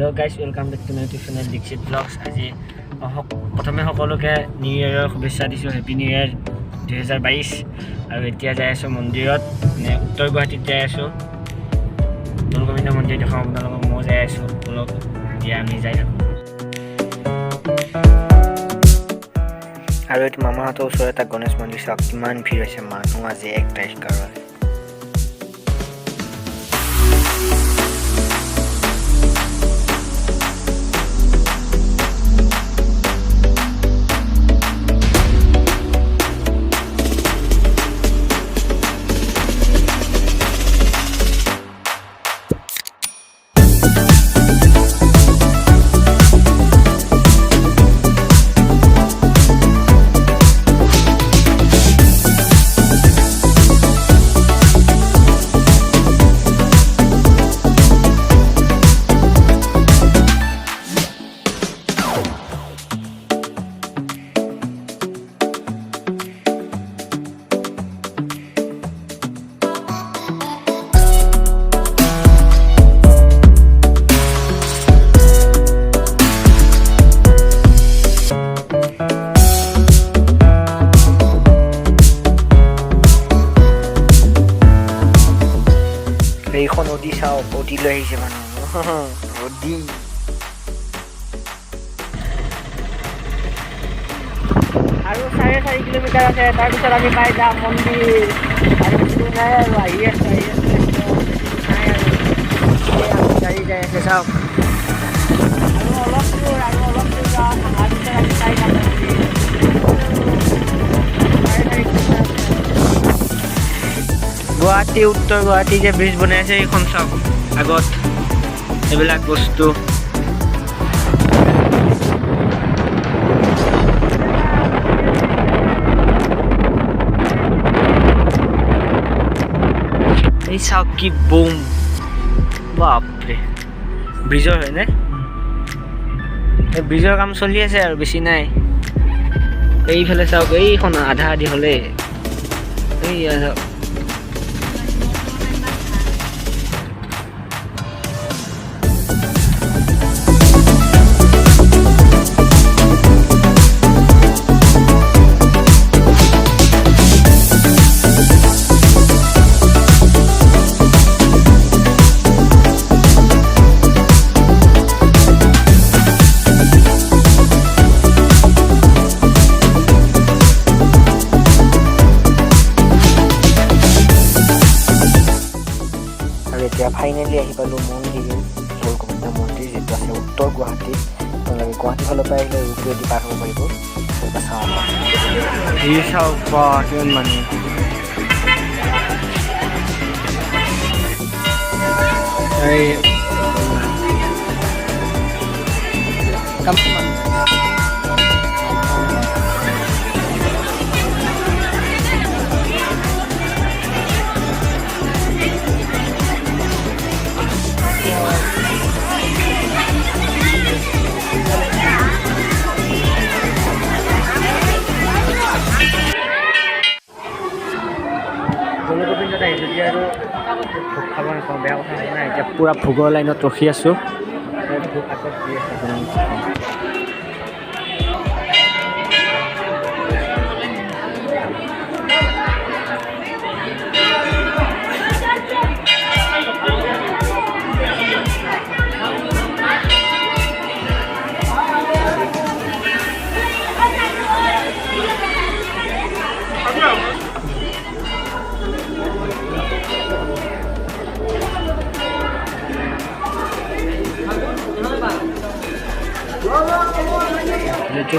Hello guys, welcome back to my YouTube channel Dikshit vlogs. আজি প্ৰথমে সকলোকে new ইয়াৰৰ শুভেচ্ছা দিছোঁ, হেপী নিউ ইয়াৰ 2022। আৰু এতিয়া যাই আছোঁ মন্দিৰত, মানে উত্তৰ গুৱাহাটীত যাই আছোঁ, দৌলগোবিন্দ মন্দিৰ দেখাম আপোনালোকক। মই যাই আছোঁ, অলপ এতিয়া আমি যাই থাকোঁ। আৰু এইটো মামাহঁতৰ ওচৰত এটা গণেশ মন্দিৰ, চাওক কিমান ভিৰ হৈছে মানুহ আজি 1 তাৰিখ কাৰণে। এইখন নদী চাওক, নদী লৈ আহিছে মানুহ, নদী। আৰু 4.5 কিলোমিটাৰ আছে, তাৰপিছত আমি পাই যাম মন্দিৰ। আৰু কিছু নাই আৰু আহি আছোঁ নাই আৰু আমি গাড়ী যাই আছে চাওক। আৰু অলপ দূৰ যাওঁ, তাৰপিছত আমি পাই যাম মন্দিৰ। 4.5 কিলোমিটাৰ গুৱাহাটী, উত্তৰ গুৱাহাটী যে ব্ৰিজ বনাই আছে এইখন চাওক, আগত এইবিলাক বস্তু। এই চাওক কি বুম, বাপৰে। ব্ৰিজৰ হয়নে? এই ব্ৰিজৰ কাম চলি আছে আৰু বেছি নাই। এইফালে চাওক, এইখন আধা আধি হ'লে এই চাওক। এতিয়া ফাইনেলি আহি পালোঁ মন্দিৰ, দৌলগোবিন্দ মন্দিৰ, যিটো আছে উত্তৰ গুৱাহাটীত। আপোনালোকে গুৱাহাটী ফালৰ পৰা আহিলে ৰোপৱেদি পাৰ হ'ব পাৰিব। চাওক বা কিমান মানুহ। দৌলগোবিন্দত আহিছোঁ এতিয়া আৰু ভোগ খাব নাপাওঁ, বেয়া কথা হ'ব নাই। এতিয়া পূৰা ভোগৰ লাইনত ৰখি আছোঁ, ভোগ আগত দি আছে। Itu